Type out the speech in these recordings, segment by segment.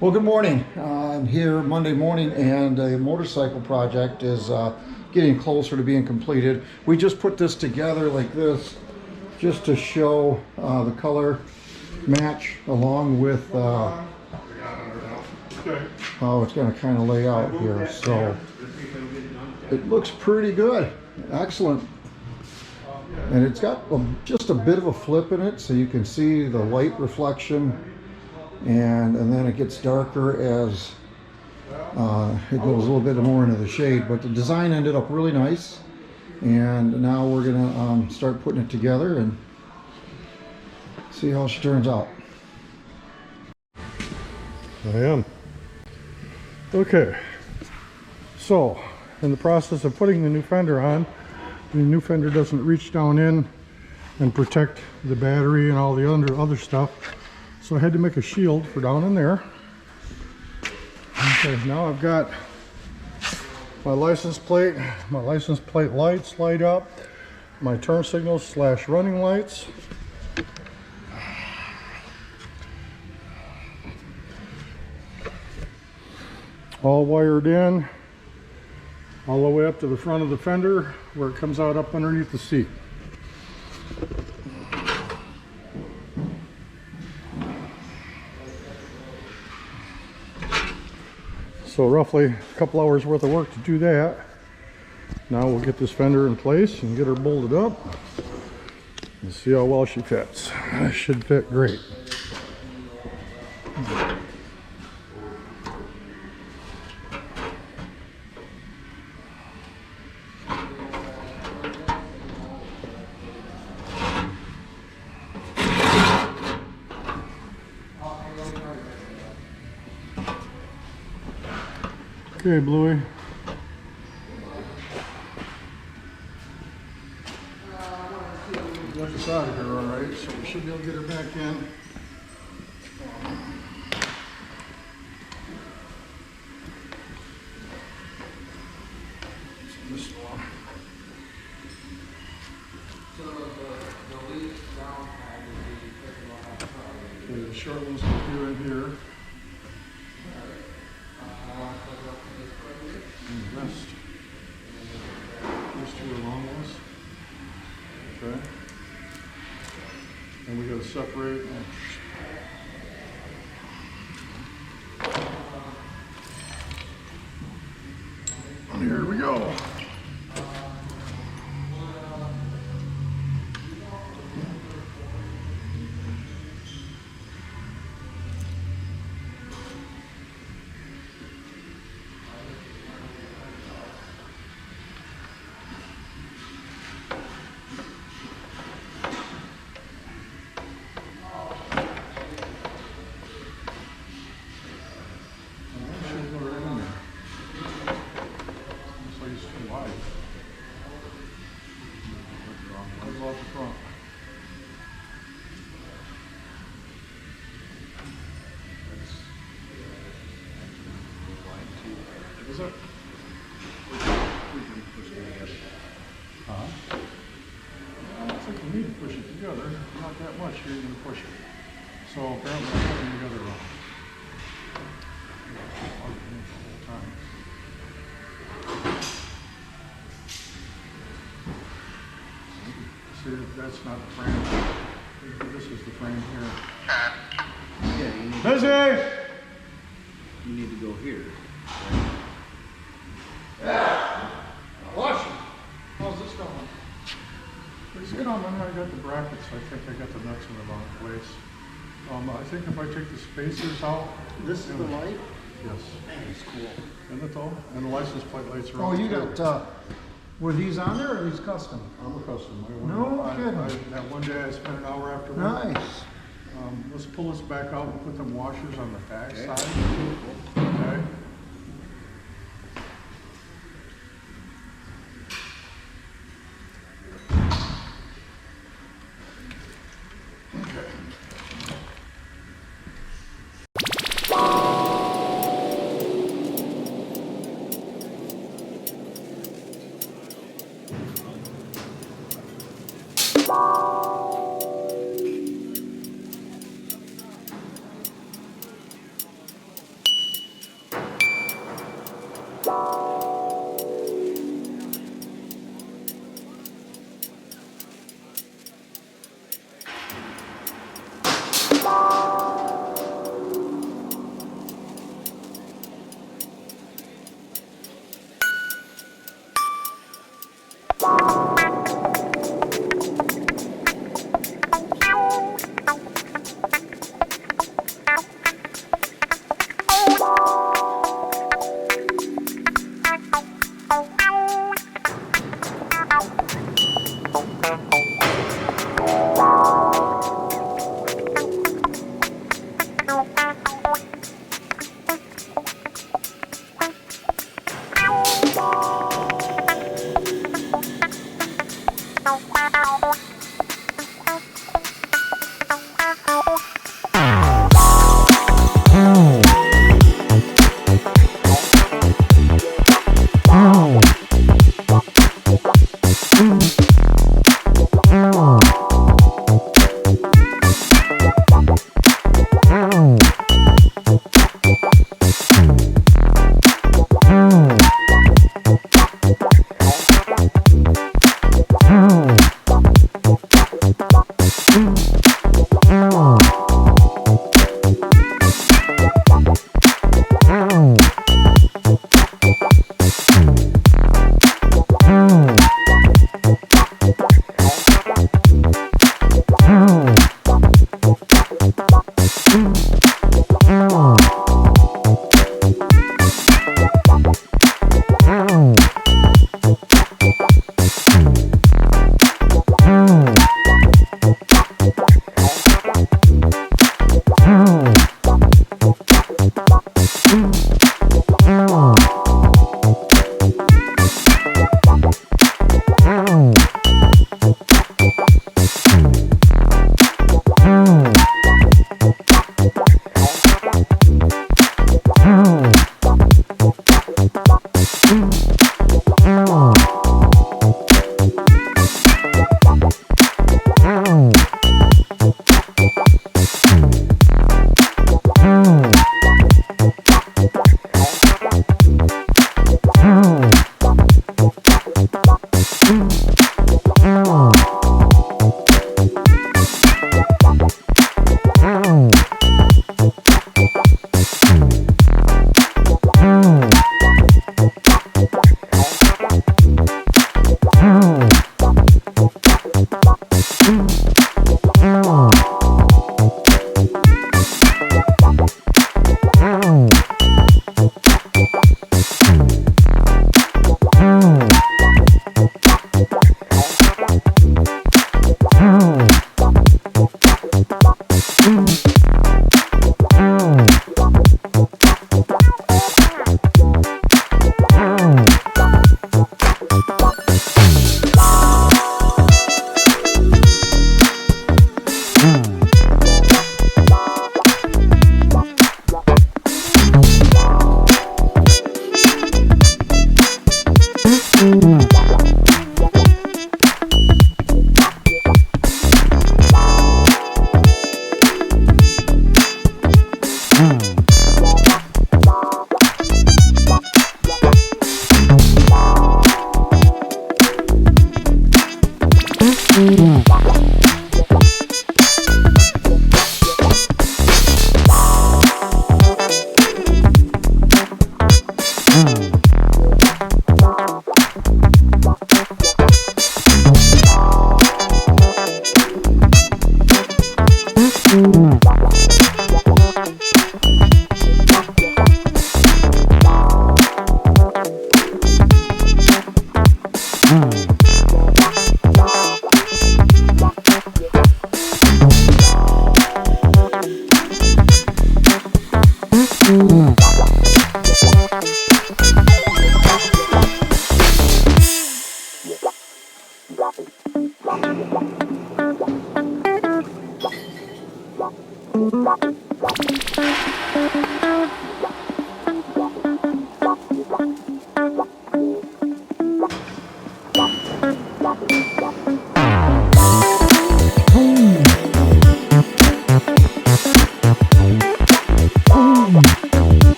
Well, good morning. I'm here Monday morning, and a motorcycle project is getting closer to being completed. We just put this together like this just to show the color match along with how it's going to kind of lay out here. So it looks pretty good. Excellent. And it's got just a bit of a flip in it, so you can see the light reflection, and then it gets darker as it goes a little bit more into the shade. But the design ended up really nice, and now we're gonna start putting it together and see how she turns out. I am. Okay, so in the process of putting the new fender on, the new fender doesn't reach down in and protect the battery and all the other stuff, so I had to make a shield for down in there. Okay, now I've got my license plate lights light up, my turn signals / running lights, all wired in all the way up to the front of the fender where it comes out up underneath the seat. So roughly a couple hours worth of work to do that. Now we'll get this fender in place and get her bolted up and see how well she fits. It should fit great. Okay, Bluey. Let us out of here, all right? So we should be able to get her back in. So this one. Okay, the short one's here and here. And the rest. These two are long ones. Okay. And we got to separate. And here we go. Off the front. Is it? We can push it together. Huh? I don't think we need to push it together. Not that much. You're going to push it. So apparently I'm putting it together wrong. See, that's not the frame. This is the frame here. Yeah, you need, Busy! you need to go here. Wash it. How's this going? It's good on them. I got the brackets. I think I got the nuts in the wrong place. I think if I take the spacers out. This is the light? Yes. That's cool. Isn't it though? And the license plate lights are Oh, on. you too. got, were these on there or are these custom? I'm a customer. No kidding. That one day I spent an hour after work. Nice. Let's pull this back out and put them washers on the back Okay. side. Okay.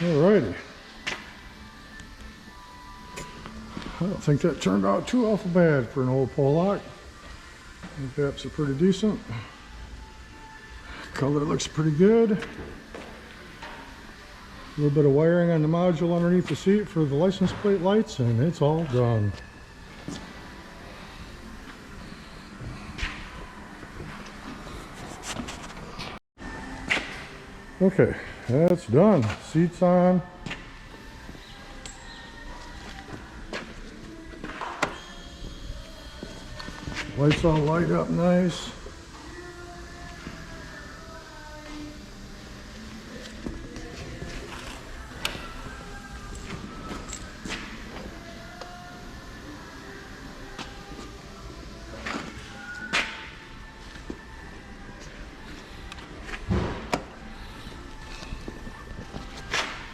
Alrighty. I don't think that turned out too awful bad for an old Pollock. The gaps are pretty decent. Color looks pretty good. A little bit of wiring on the module underneath the seat for the license plate lights, and it's all done. Okay, that's done. Seats on. Lights all light up nice.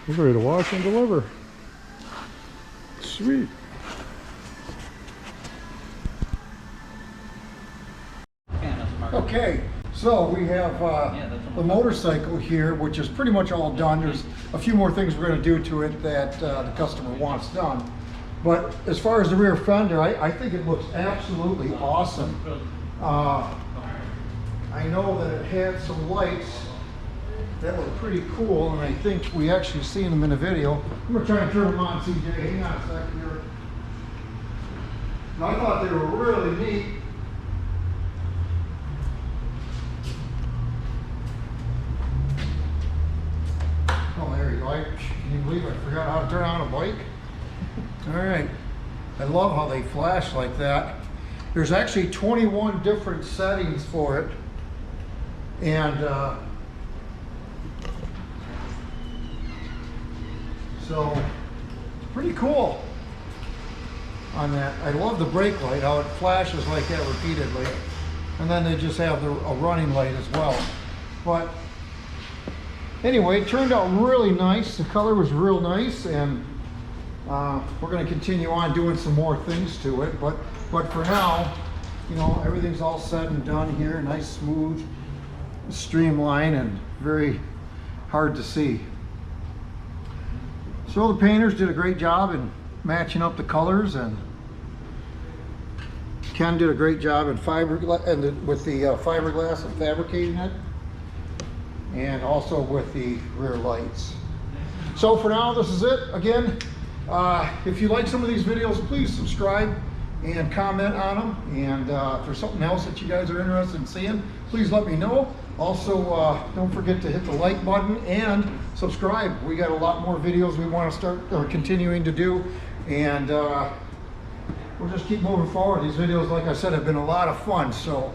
We're ready to wash and deliver. Sweet. Okay, so we have the motorcycle here, which is pretty much all done. There's a few more things we're going to do to it that the customer wants done. But as far as the rear fender, I think it looks absolutely awesome. I know that it had some lights that were pretty cool, and I think we actually seen them in the video. I'm going to try and turn them on, CJ. Hang on a second here. Now, I thought they were really neat. Oh, there you go. Can you believe I forgot how to turn on a bike? All right. I love how they flash like that. There's actually 21 different settings for it. And so it's pretty cool on that. I love the brake light, how it flashes like that repeatedly. And then they just have a running light as well. But anyway, it turned out really nice. The color was real nice, and we're going to continue on doing some more things to it. But for now, you know, everything's all said and done here. Nice, smooth, streamlined, and very hard to see. So the painters did a great job in matching up the colors, and Ken did a great job in with the fiberglass and fabricating it, and also with the rear lights. So for now, this is it. Again, if you like some of these videos, please subscribe and comment on them. And if there's something else that you guys are interested in seeing, please let me know. Also, don't forget to hit the like button and subscribe. We got a lot more videos we want to start continuing to do, and we'll just keep moving forward. These videos, like I said, have been a lot of fun, so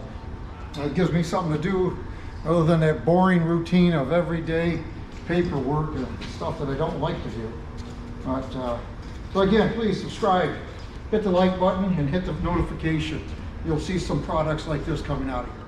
it gives me something to do other than that boring routine of everyday paperwork and stuff that I don't like to do. But so again, please subscribe, hit the like button, and hit the notification. You'll see some products like this coming out of here.